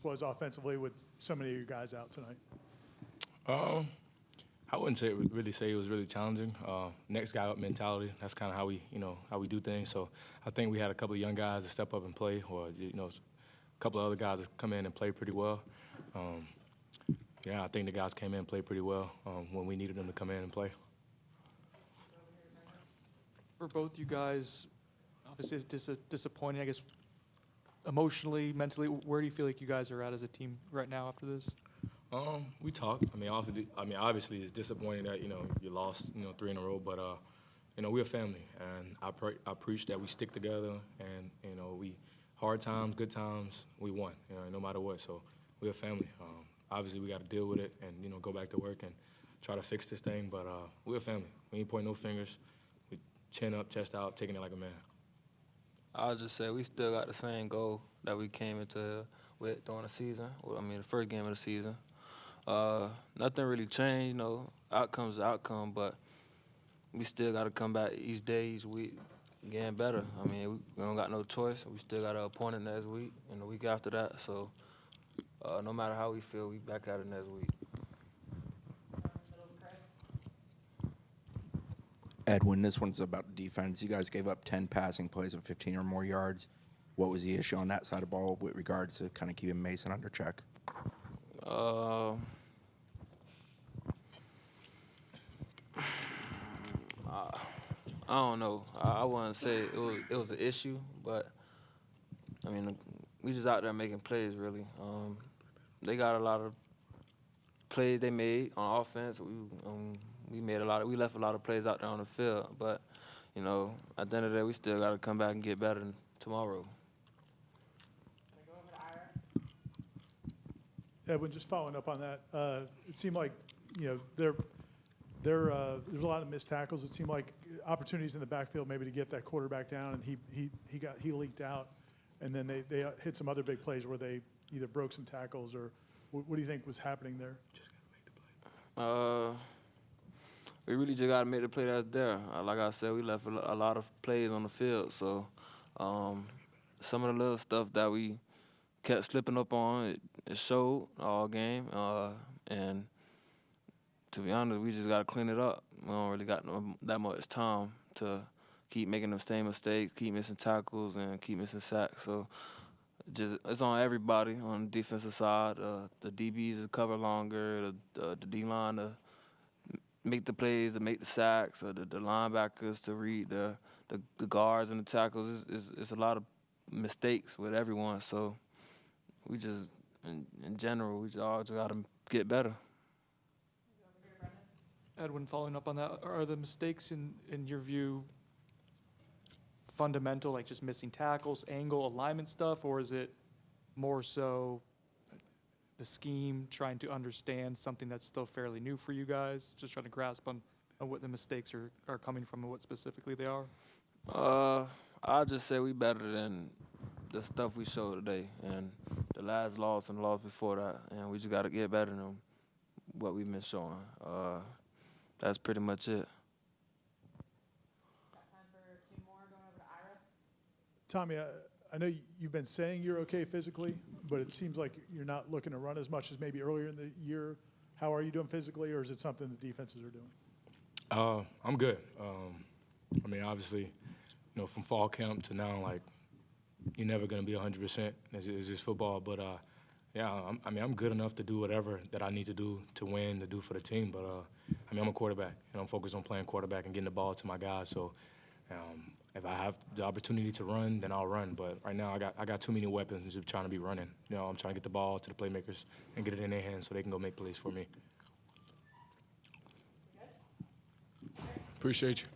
was offensively with so many of you guys out tonight? I wouldn't really say it was really challenging. Next guy up mentality. That's kind of how we do things. So I think we had a couple of young guys that step up and play, or a couple of other guys that come in and play pretty well. Yeah, I think the guys came in and played pretty well when we needed them to come in and play. For both you guys, obviously it's disappointing, I guess, emotionally, mentally. Where do you feel like you guys are at as a team right now after this? We talked. Obviously it's disappointing that you lost 3 in a row, but we're a family, and I preach that we stick together, and we hard times, good times, we won. No matter what. So we're a family. Obviously we got to deal with it and go back to work and try to fix this thing. But we're a family. We ain't pointing no fingers. We chin up, chest out, taking it like a man. I'll just say we still got the same goal that we came into with during the season. The first game of the season. Nothing really changed, outcome's the outcome, but we still got to come back each day, each week, getting better. We don't got no choice. We still got an opponent next week and the week after that. So no matter how we feel, we back at it next week. Edwin, this one's about defense. You guys gave up 10 passing plays of 15 or more yards. What was the issue on that side of the ball with regards to kind of keeping Mason under check? I don't know. I wouldn't say it was an issue, but we just out there making plays really. They got a lot of plays they made on offense. We left a lot of plays out there on the field, but at the end of the day, we still got to come back and get better tomorrow. Edwin, just following up on that, it seemed like there's a lot of missed tackles. It seemed like opportunities in the backfield maybe to get that quarterback down, and he leaked out, and then they hit some other big plays where they either broke some tackles or what do you think was happening there? We really just got to make the play that's there. Like I said, we left a lot of plays on the field, so some of the little stuff that we kept slipping up on, it showed all game, and to be honest, we just got to clean it up. We don't really got that much time to keep making the same mistakes, keep missing tackles, and keep missing sacks. So it's on everybody on the defensive side. The DBs to cover longer, the D-line to make the plays, to make the sacks, or the linebackers to read the guards and the tackles. It's a lot of mistakes with everyone. So we just, in general, we just all got to get better. Edwin, following up on that, are the mistakes in your view fundamental, like just missing tackles, angle, alignment stuff, or is it more so the scheme, trying to understand something that's still fairly new for you guys, just trying to grasp on what the mistakes are coming from and what specifically they are? I'll just say we better than the stuff we showed today and the last loss and the loss before that, and we just got to get better than what we've been showing. That's pretty much it. Got time for 2 more, going over to Ira. Tommy, I know you've been saying you're okay physically, but it seems like you're not looking to run as much as maybe earlier in the year. How are you doing physically, or is it something the defenses are doing? I'm good. Obviously, from fall camp to now, you're never going to be 100%. It's just football, but yeah, I'm good enough to do whatever that I need to do to win, to do for the team. But I'm a quarterback, and I'm focused on playing quarterback and getting the ball to my guys. So if I have the opportunity to run, then I'll run. But right now, I got too many weapons just trying to be running. I'm trying to get the ball to the playmakers and get it in their hands so they can go make plays for me. Appreciate you.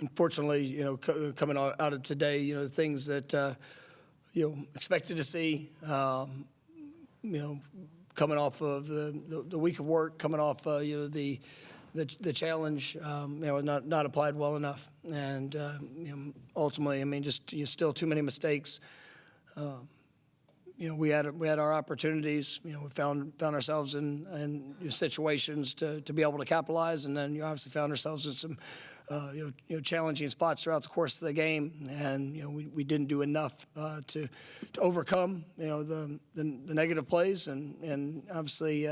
unfortunately, coming out of today, the things that, expected to see, coming off of the week of work, coming off, the challenge, not applied well enough. And, ultimately, I mean, just still too many mistakes. We had our opportunities. We found ourselves in situations to be able to capitalize, and then you obviously found ourselves in some challenging spots throughout the course of the game, and we didn't do enough to overcome the negative plays, and obviously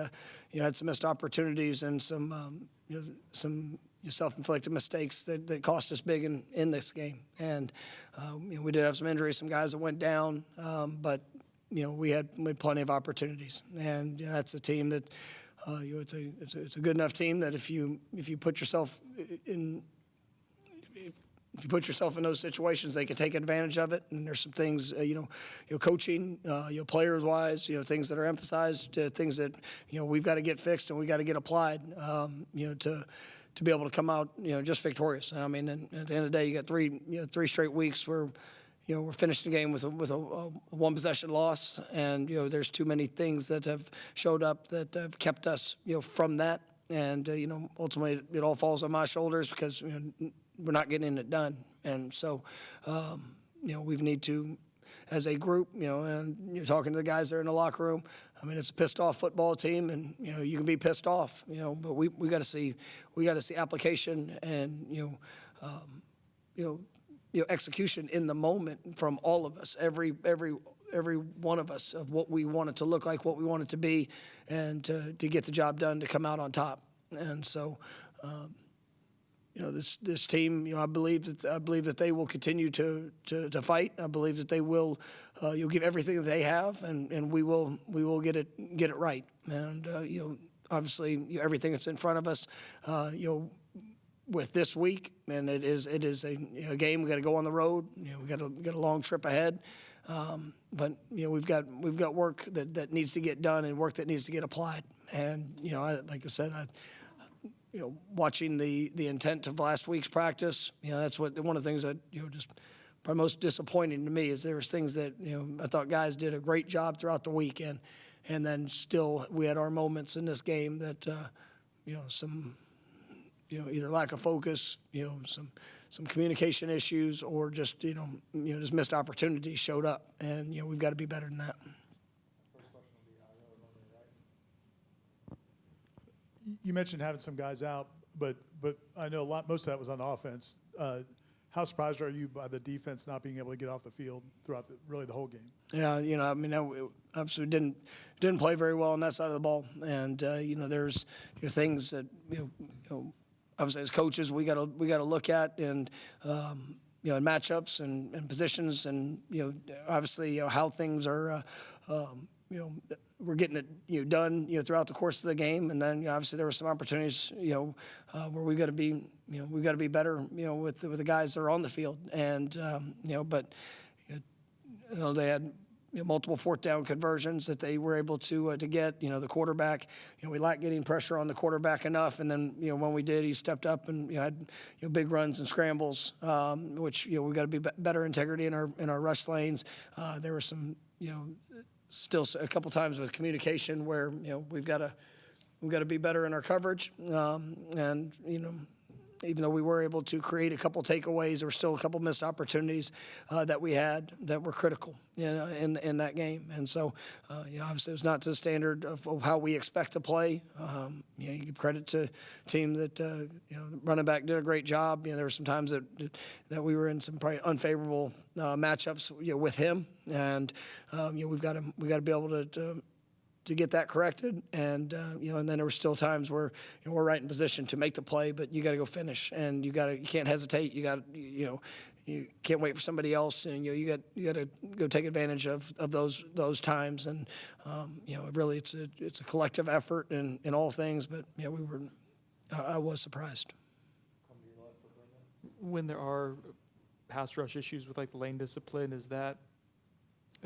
had some missed opportunities and some self-inflicted mistakes that cost us big in this game. And we did have some injuries, some guys that went down, but we had plenty of opportunities, and that's a team that it's a good enough team that if you put yourself in. If you put yourself in those situations, they can take advantage of it. And there's some things, coaching, players-wise, things that are emphasized, things that we've got to get fixed and we got to get applied, to be able to come out, just victorious. I mean, and at the end of the day, you got three straight weeks where, we're finishing the game with a one-possession loss, and there's too many things that have showed up that have kept us, from that. And ultimately, it all falls on my shoulders because we're not getting it done. And so, we need to, as a group, and you're talking to the guys there in the locker room. I mean, it's a pissed off football team, and you can be pissed off, but we got to see application and execution in the moment from all of us, every one of us, of what we want it to look like, what we want it to be, and to get the job done, to come out on top. And so, this team, I believe that they will continue to fight. I believe that they will, you'll give everything that they have, and we will get it right. And obviously, everything that's in front of us, with this week, and it is a game. We got to go on the road. We got a long trip ahead. But we've got work that needs to get done and work that needs to get applied. And like I said, watching the intent of last week's practice, that's one of the things that just probably most disappointing to me is there was things that I thought guys did a great job throughout the weekend, and then still we had our moments in this game that some either lack of focus, some communication issues, or just just missed opportunities showed up, and we've got to be better than that. You mentioned having some guys out, but I know most of that was on offense. How surprised are you by the defense not being able to get off the field throughout really the whole game? Yeah, I mean, obviously didn't play very well on that side of the ball, and there's things that obviously as coaches we got to look at, and in matchups and positions, and obviously how things are we're getting it done throughout the course of the game, and then obviously there were some opportunities where we got to be better with the guys that are on the field, and but they had multiple fourth down conversions that they were able to get. The quarterback, we lacked getting pressure on the quarterback enough, and then when we did, he stepped up and had big runs and scrambles, which we got to be better integrity in our rush lanes. There were some still a couple times with communication where we've got to be better in our coverage, and even though we were able to create a couple takeaways, there were still a couple missed opportunities that we had that were critical in that game. And so, obviously it was not to the standard of how we expect to play. You give credit to a team that, the running back did a great job. There were some times that we were in some probably unfavorable matchups with him. And, we've got to be able to get that corrected, and and then there were still times where we're right in position to make the play, but you got to go finish, and you can't hesitate. You can't wait for somebody else, and you got to go take advantage of those times, and really it's a collective effort in all things, but I was surprised. When there are pass rush issues with like the lane discipline, is that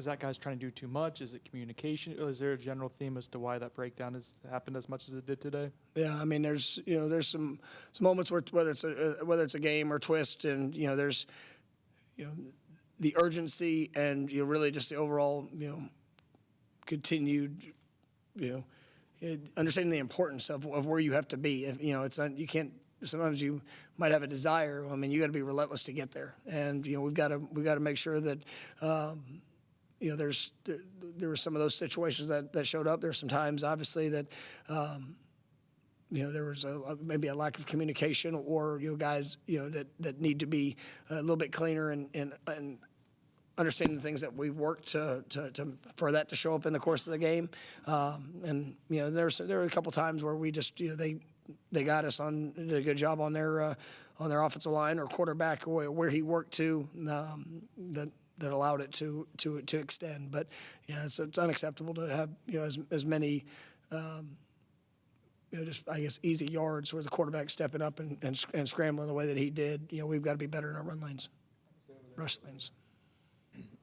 is that guys trying to do too much? Is it communication? Or is there a general theme as to why that breakdown has happened as much as it did today? Yeah, I mean, there's some moments where whether it's a game or twist, and there's the urgency and really just the overall continued understanding the importance of where you have to be. If, it's not, you can't. Sometimes you might have a desire. I mean, you got to be relentless to get there, and we've got to make sure that there were some of those situations that showed up. There's some times, obviously, that there was maybe a lack of communication, or guys that need to be a little bit cleaner and understanding the things that we've worked to for that to show up in the course of the game. And there were a couple times where we just they got us on, did a good job on their offensive line or quarterback where he worked to that allowed it to extend. But it's unacceptable to have as many just I guess easy yards where the quarterback stepping up and scrambling the way that he did. We've got to be better in our run lanes, rush lanes.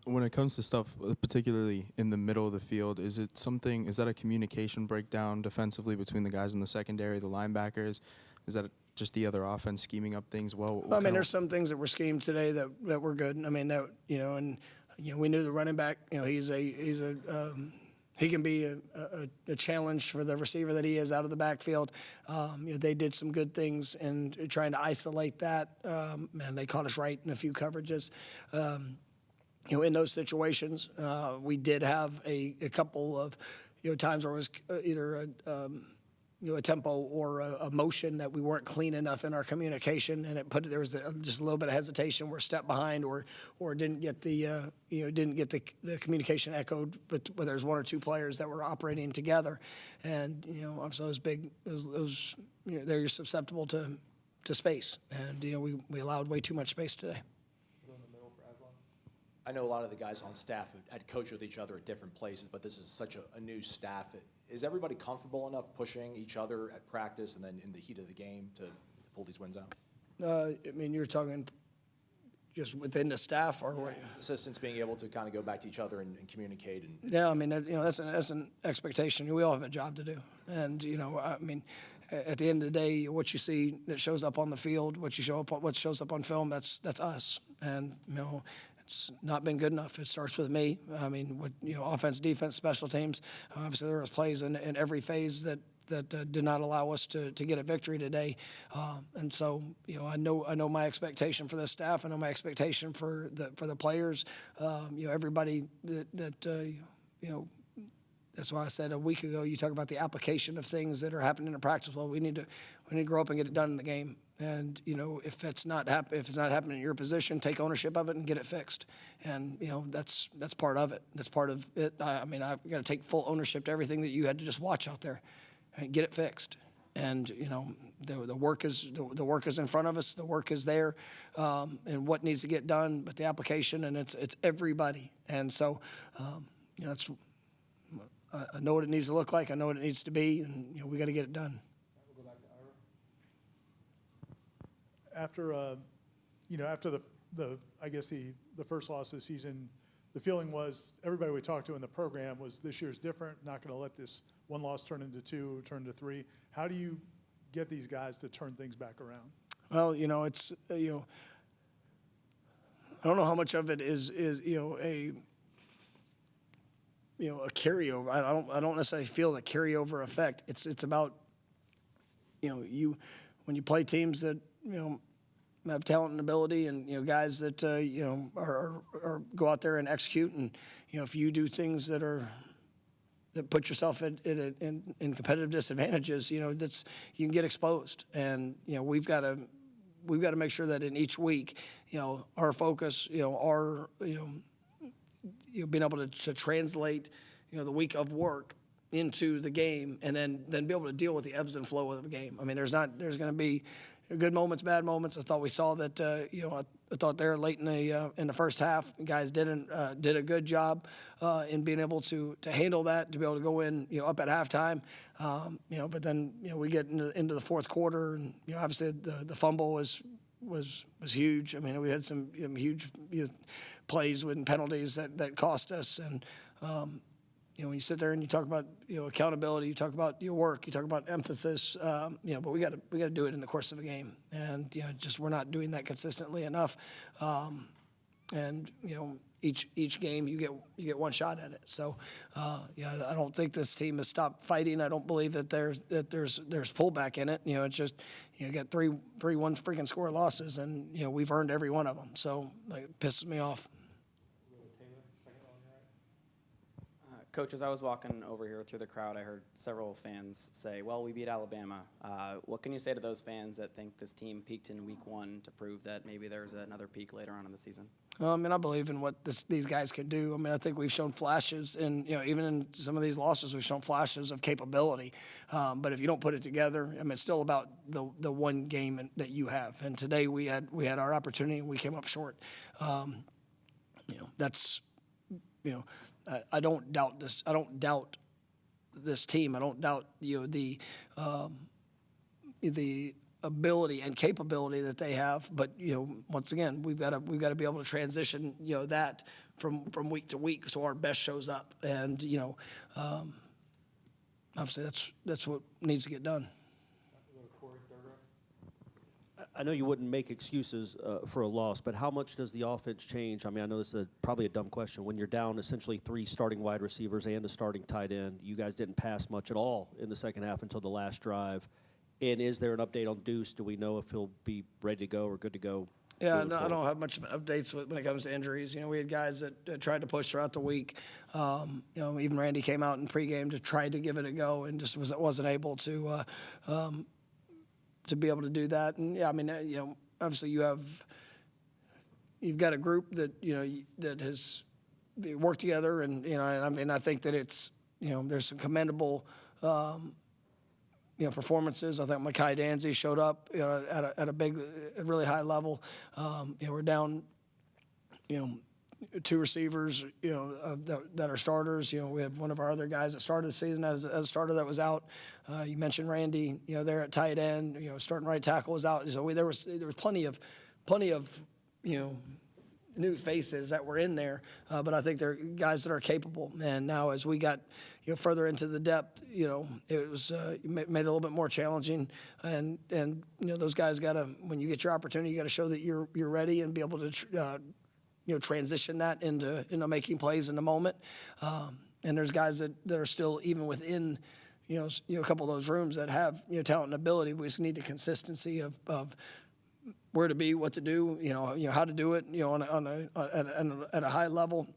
When it comes to stuff, particularly in the middle of the field, is that a communication breakdown defensively between the guys in the secondary, the linebackers? Is that just the other offense scheming up things well? I mean, there's some things that were schemed today that were good. I mean, we knew the running back. He can be a challenge for the receiver that he is out of the backfield. They did some good things in trying to isolate that, and they caught us right in a few coverages. In those situations, we did have a couple of times where it was either a tempo or a motion that we weren't clean enough in our communication, and there was just a little bit of hesitation. We're a step behind, or didn't get the communication echoed. But where there's one or two players that were operating together, and obviously those they're susceptible to space, and we allowed way too much space today. I know a lot of the guys on staff had coached with each other at different places, but this is such a new staff. Is everybody comfortable enough pushing each other at practice and then in the heat of the game to pull these wins out? I mean, you're talking just within the staff, or what? Assistants being able to kind of go back to each other and communicate. Yeah, I mean, that's an expectation. We all have a job to do, and I mean, at the end of the day, what you see that shows up on the field, what shows up on film, that's us, and it's not been good enough. It starts with me. I mean, offense, defense, special teams. Obviously, there was plays in every phase that did not allow us to get a victory today. And so, I know my expectation for this staff. I know my expectation for the players. Everybody that's why I said a week ago, you talk about the application of things that are happening in practice. Well, we need to grow up and get it done in the game. And if it's not happening in your position, take ownership of it and get it fixed. And that's part of it. That's part of it. I mean, I've got to take full ownership to everything that you had to just watch out there and get it fixed. And the work is in front of us. The work is there, and what needs to get done. But the application, and it's everybody. And so that's. I know what it needs to look like. I know what it needs to be, and we got to get it done. After the I guess the first loss of the season, the feeling was everybody we talked to in the program was this year's different. Not going to let this one loss turn into two, turn into three. How do you get these guys to turn things back around? Well, it's I don't know how much of it is a carryover. I don't necessarily feel the carryover effect. It's about when you play teams that have talent and ability, and guys that are go out there and execute, and if you do things that put yourself in competitive disadvantages, that's you can get exposed, and we've got to make sure that in each week, our focus, our being able to translate, the week of work into the game, and then be able to deal with the ebbs and flow of the game. I mean, there's going to be good moments, bad moments. I thought we saw that. I thought there late in the first half, guys did a good job in being able to handle that, to be able to go in up at halftime. But then we get into the fourth quarter, and obviously the fumble was huge. I mean, we had some huge plays with penalties that cost us. And when you sit there and you talk about accountability, you talk about your work, you talk about emphasis, but we got to do it in the course of a game, and just we're not doing that consistently enough. And each game you get one shot at it. So I don't think this team has stopped fighting. I don't believe that there's pullback in it. It's just you got three one freaking score losses, and we've earned every one of them. So it pisses me off. Coach, as I was walking over here through the crowd, I heard several fans say, well, we beat Alabama. What can you say to those fans that think this team peaked in week 1 to prove that maybe there's another peak later on in the season? I believe in what these guys can do. I think we've shown flashes, and even in some of these losses, we've shown flashes of capability. But if you don't put it together, it's still about the one game that you have. And today we had our opportunity, and we came up short. That's I don't doubt this. I don't doubt this team. I don't doubt the ability and capability that they have. But once again, we've got to be able to transition that from week to week so our best shows up. And obviously that's what needs to get done. I know you wouldn't make excuses for a loss, but how much does the offense change? I know this is probably a dumb question. When you're down essentially 3 starting wide receivers and a starting tight end, you guys didn't pass much at all in the second half until the last drive. And is there an update on Deuce? Do we know if he'll be ready to go or good to go? Yeah, no, I don't have much updates when it comes to injuries. We had guys that tried to push throughout the week. Even Randy came out in pregame to try to give it a go and just wasn't able to be able to do that. And obviously you've got a group that that has worked together, and I think that it's there's some commendable performances. I think Mekhi Danzy showed up at a really high level. We're down 2 receivers that are starters. We have one of our other guys that started the season as a starter that was out. You mentioned Randy, there at tight end. Starting right tackle was out. So there was plenty of new faces that were in there, but I think they're guys that are capable. And now as we got further into the depth, it was made it a little bit more challenging. And those guys got to, when you get your opportunity, you got to show that you're ready and be able to transition that into making plays in the moment. And there's guys that are still even within a couple of those rooms that have talent and ability. We just need the consistency of where to be, what to do, how to do it, at a high level.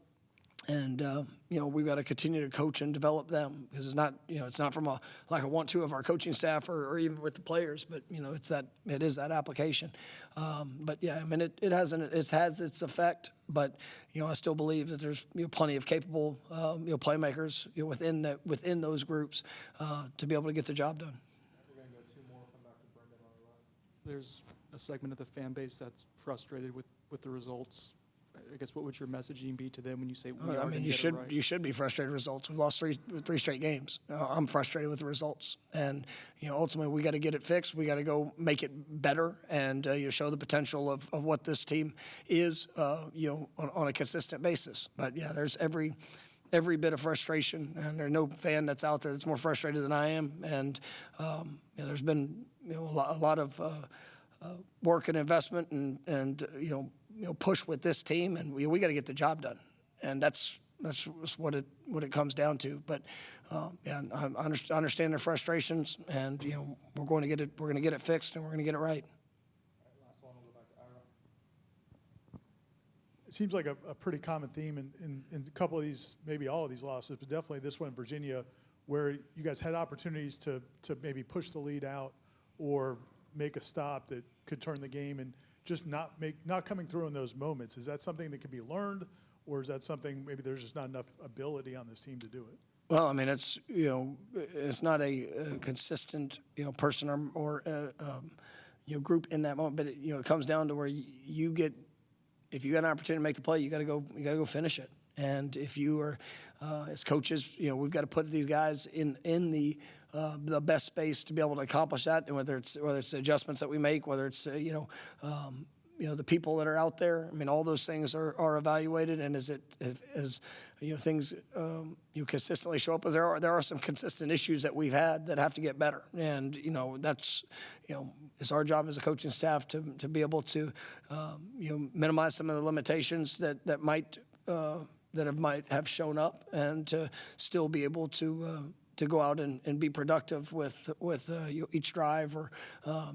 And we've got to continue to coach and develop them, because it's not from a want-to of our coaching staff or even with the players, but it is that application. But yeah, it has its effect, but I still believe that there's plenty of capable playmakers within those groups to be able to get the job done. We're going to go 2 more. Come back to Brendan on the right. There's a segment of the fan base that's frustrated with the results. I guess what would your messaging be to them when you say we are going to get it right? You should be frustrated with results. We've lost three straight games. I'm frustrated with the results, and ultimately we got to get it fixed. We got to go make it better and show the potential of what this team is on a consistent basis. But yeah, there's every bit of frustration, and there's no fan that's out there that's more frustrated than I am. And there's been a lot of work and investment and push with this team, and we got to get the job done, and that's what it comes down to. But I understand their frustrations, and we're going to get it fixed, and we're going to get it right. Last one, we'll go back to Ira. It seems like a pretty common theme in a couple of these, maybe all of these losses, but definitely this one in Virginia, where you guys had opportunities to maybe push the lead out or make a stop that could turn the game, and just not coming through in those moments. Is that something that can be learned, or is that something maybe there's just not enough ability on this team to do it? Well, it's it's not a consistent person or group in that moment, but it comes down to where you get, if you got an opportunity to make the play, you got to go finish it. And if you are, as coaches, we've got to put these guys in the best space to be able to accomplish that. And whether it's adjustments that we make, whether it's the people that are out there. I mean, all those things are evaluated, and as things consistently show up, there are some consistent issues that we've had that have to get better, and that's it's our job as a coaching staff to be able to minimize some of the limitations that might have shown up, and to still be able to go out and be productive with each drive, or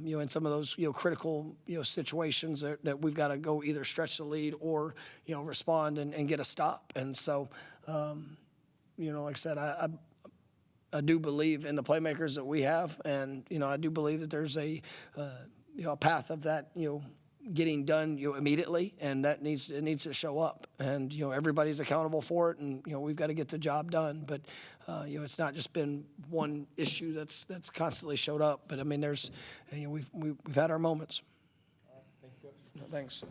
in some of those critical situations that we've got to go either stretch the lead or respond and get a stop. And so like I said, I do believe in the playmakers that we have, and I do believe that there's a path of that getting done immediately, and that needs to show up, and everybody's accountable for it, and we've got to get the job done. But it's not just been one issue that's constantly showed up, but I mean we've had our moments. Thanks.